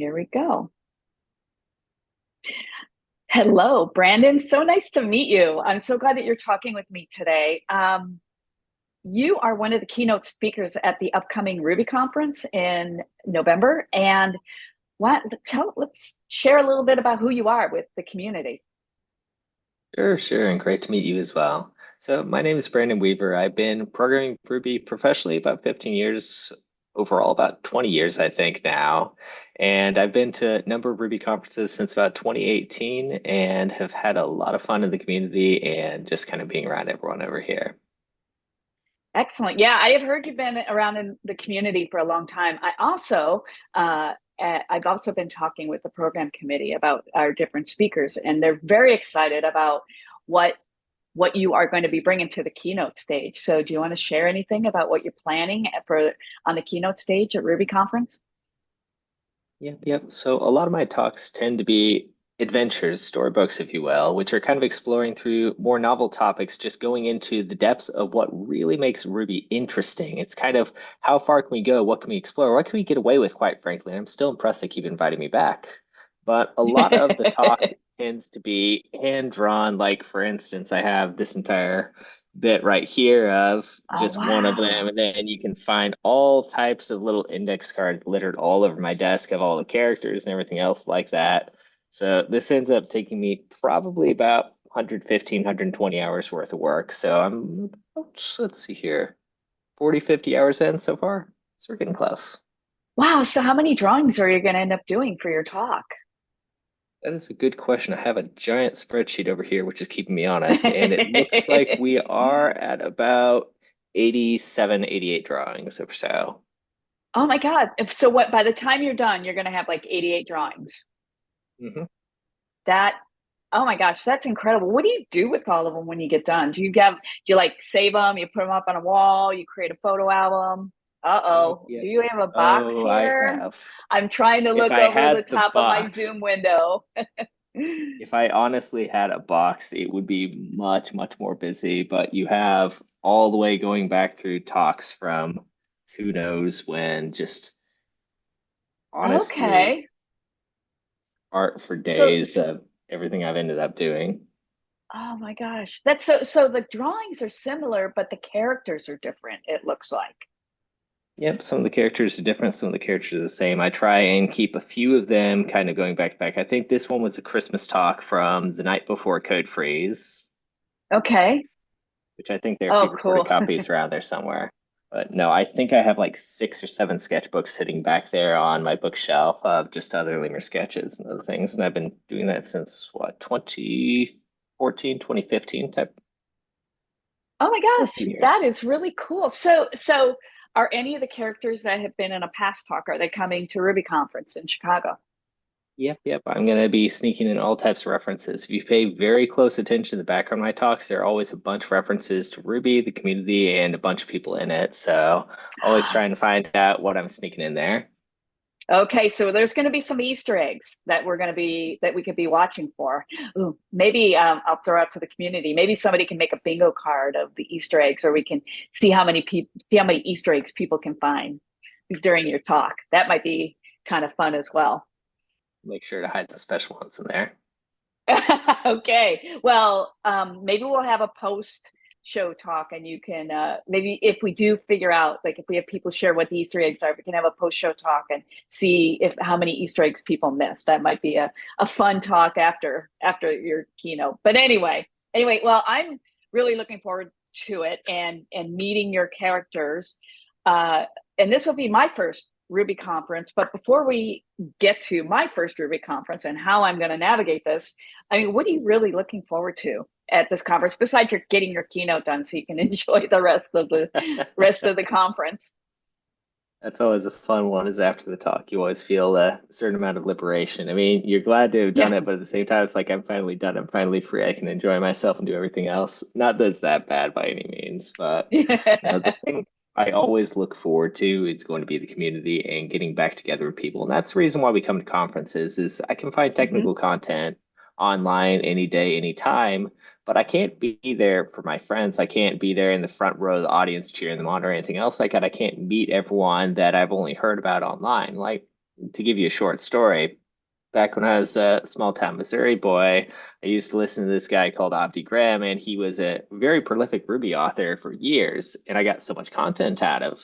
Here we go. Hello, Brandon. So nice to meet you. I'm so glad that you're talking with me today. You are one of the keynote speakers at the upcoming Ruby conference in November. And let's share a little bit about who you are with the community. Sure, and great to meet you as well. So my name is Brandon Weaver. I've been programming Ruby professionally about 15 years, overall about 20 years, I think now. And I've been to a number of Ruby conferences since about 2018 and have had a lot of fun in the community and just kind of being around everyone over here. Excellent. Yeah, I have heard you've been around in the community for a long time. I've also been talking with the program committee about our different speakers, and they're very excited about what what you are going to be bringing to the keynote stage. So, do you want to share anything about what you're planning for on the keynote stage at Ruby Conference? Yep. So a lot of my talks tend to be adventures, storybooks, if you will, which are kind of exploring through more novel topics, just going into the depths of what really makes Ruby interesting. It's kind of how far can we go? What can we explore? What can we get away with, quite frankly? And I'm still impressed they keep inviting me back. But a lot of the talk tends to be hand drawn. Like, for instance, I have this entire bit right here of Oh, just one of them, wow. and then you can find all types of little index cards littered all over my desk of all the characters and everything else like that. So this ends up taking me probably about 115, 120 hours worth of work. So let's see here, 40, 50 hours in so far. So we're getting close. Wow. So, how many drawings are you going to end up doing for your talk? That is a good question. I have a giant spreadsheet over here, which is keeping me honest, and it looks like we are at about 87, 88 drawings or so. Oh my God. So, what by the time you're done, you're going to have like 88 drawings. Hmm. That, oh my gosh, that's incredible. What do you do with all of them when you get done? Do you like save them? You put them up on a wall? You create a photo album? Uh-oh. Yeah. Do you have a box Oh, I here? have. I'm trying to If look I over the had the top of my Zoom box, window. if I honestly had a box, it would be much, much more busy. But you have all the way going back through talks from who knows when, just honestly, Okay. art for So, days of everything I've ended up doing. oh my gosh. So the drawings are similar, but the characters are different, it looks like. Yep, some of the characters are different, some of the characters are the same. I try and keep a few of them kind of going back to back. I think this one was a Christmas talk from the night before Code Freeze, Okay. which I think there are a few Oh, recorded cool. copies around there somewhere. But no, I think I have like 6 or 7 sketchbooks sitting back there on my bookshelf of just other Lemur sketches and other things. And I've been doing that since what, 2014, 2015 type, Oh my so a gosh, few that years. is really cool. So are any of the characters that have been in a past talk, are they coming to Ruby Conference in Chicago? Yep. I'm going to be sneaking in all types of references. If you pay very close attention to the background of my talks, there are always a bunch of references to Ruby, the community, and a bunch of people in it. So always trying to find out what I'm sneaking in there. Okay, so there's going to be some Easter eggs that we could be watching for. Ooh, maybe I'll throw out to the community. Maybe somebody can make a bingo card of the Easter eggs, or we can see how many Easter eggs people can find during your talk. That might be kind of fun as well. Make sure to hide the special ones in there. Okay. Well, maybe we'll have a post show talk and you can maybe if we do figure out like if we have people share what the Easter eggs are, we can have a post show talk and see if how many Easter eggs people missed. That might be a fun talk after your keynote. But anyway, well, I'm really looking forward to it and meeting your characters. Uh, and this will be my first Ruby conference. But before we get to my first Ruby conference and how I'm going to navigate this, I mean, what are you really looking forward to at this conference besides your getting your keynote done so you can enjoy the rest of the conference? That's always a fun one, is after the talk, you always feel a certain amount of liberation. I mean, you're glad to have done Yeah. it, but at the same time, it's like I'm finally done. I'm finally free. I can enjoy myself and do everything else. Not that it's that bad by any means, but no, the thing I always look forward to is going to be the community and getting back together with people. And that's the reason why we come to conferences is I can find Hmm. technical content online any day, anytime, but I can't be there for my friends. I can't be there in the front row of the audience cheering them on or anything else like that. I can't meet everyone that I've only heard about online. Like to give you a short story, back when I was a small town Missouri boy, I used to listen to this guy called Abdi Graham, and he was a very prolific Ruby author for years. And I got so much content out of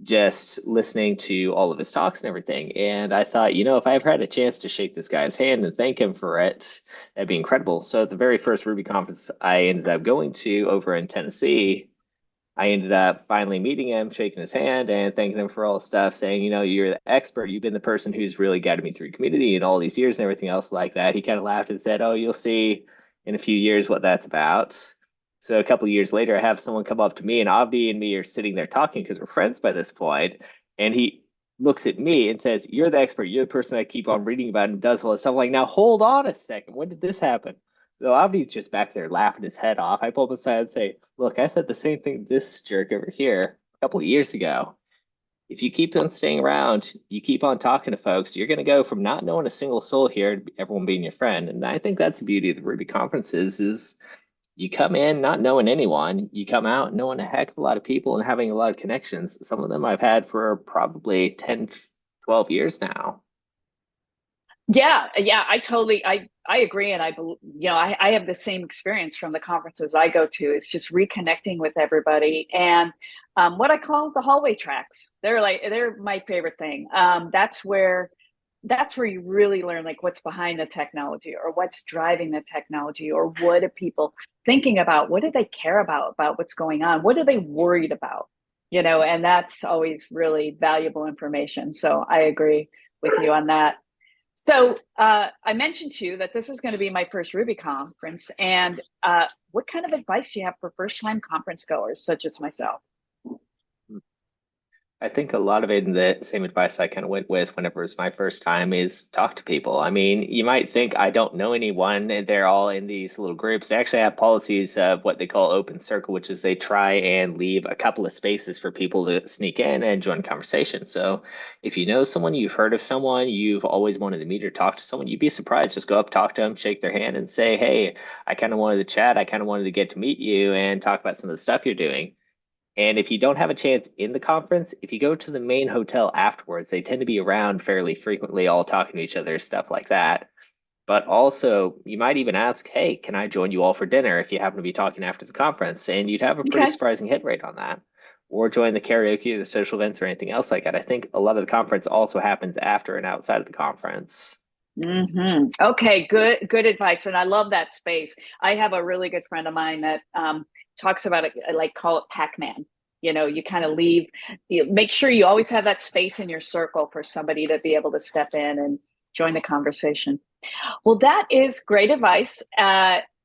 just listening to all of his talks and everything. And I thought, if I ever had a chance to shake this guy's hand and thank him for it, that'd be incredible. So at the very first Ruby conference I ended up going to over in Tennessee, I ended up finally meeting him, shaking his hand, and thanking him for all the stuff, saying, you're the expert. You've been the person who's really guided me through community and all these years and everything else like that. He kind of laughed and said, "Oh, you'll see in a few years what that's about." So a couple of years later, I have someone come up to me, and Avi and me are sitting there talking because we're friends by this point, and he looks at me and says, "You're the expert. You're the person I keep on reading about and does all this stuff." I'm like, now hold on a second. When did this happen? So Avdi's just back there laughing his head off. I pull him aside and say, "Look, I said the same thing to this jerk over here a couple of years ago. If you keep on staying around, you keep on talking to folks, you're going to go from not knowing a single soul here to everyone being your friend." And I think that's the beauty of the Ruby conferences is you come in not knowing anyone, you come out knowing a heck of a lot of people and having a lot of connections. Some of them I've had for probably 10, 12 years now. Yeah, I agree, and I have the same experience from the conferences I go to. It's just reconnecting with everybody, and what I call the hallway tracks. They're my favorite thing. That's where you really learn like what's behind the technology or what's driving the technology or what are people thinking about? What do they care about what's going on? What are they worried about? And that's always really valuable information. So I agree with you on that. So I mentioned to you that this is going to be my first Ruby conference. And what kind of advice do you have for first-time conference goers, such as myself? I think a lot of it, and the same advice I kind of went with whenever it was my first time, is talk to people. I mean, you might think I don't know anyone. They're all in these little groups. They actually have policies of what they call open circle, which is they try and leave a couple of spaces for people to sneak in and join conversation. So if you know someone, you've heard of someone, you've always wanted to meet or talk to someone, you'd be surprised. Just go up, talk to them, shake their hand, and say, "Hey, I kind of wanted to chat. I kind of wanted to get to meet you and talk about some of the stuff you're doing." And if you don't have a chance in the conference, if you go to the main hotel afterwards, they tend to be around fairly frequently, all talking to each other, stuff like that. But also, you might even ask, "Hey, can I join you all for dinner?" if you happen to be talking after the conference, and you'd have a pretty Okay. surprising hit rate on that. Or join the karaoke or the social events or anything else like that. I think a lot of the conference also happens after and outside of the conference. Okay, good advice. And I love that space. I have a really good friend of mine that talks about it, like call it Pac-Man. You kind of make sure you always have that space in your circle for somebody to be able to step in and join the conversation. Well, that is great advice.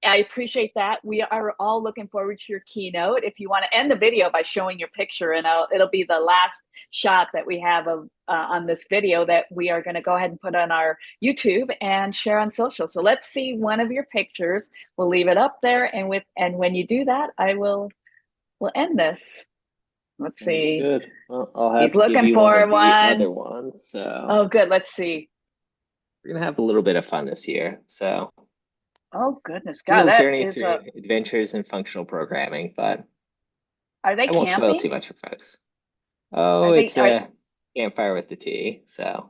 I appreciate that. We are all looking forward to your keynote. If you want to end the video by showing your picture, and it'll be the last shot that we have of on this video that we are going to go ahead and put on our YouTube and share on social. So let's see one of your pictures. We'll leave it up there, and when you do that, we'll end this. Let's Sounds see. good. Well, I'll have He's to give looking you one for of the one. other ones. So Oh, good. Let's see. we're gonna have a little bit of fun this year. So Oh, goodness. a God, little that journey is through adventures in functional programming, but are they I won't spoil camping? too much for folks. Oh, Are they, it's are, a campfire with the tea. So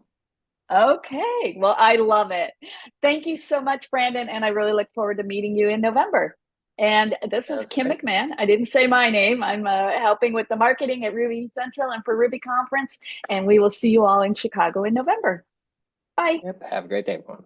Okay. Well, I love it. Thank you so much, Brandon. And I really look forward to meeting you in November. And this is sounds Kim great. McMahon. I didn't say my name. I'm helping with the marketing at Ruby Central and for Ruby Conference. And we will see you all in Chicago in November. Bye. Yep. Have a great day, everyone.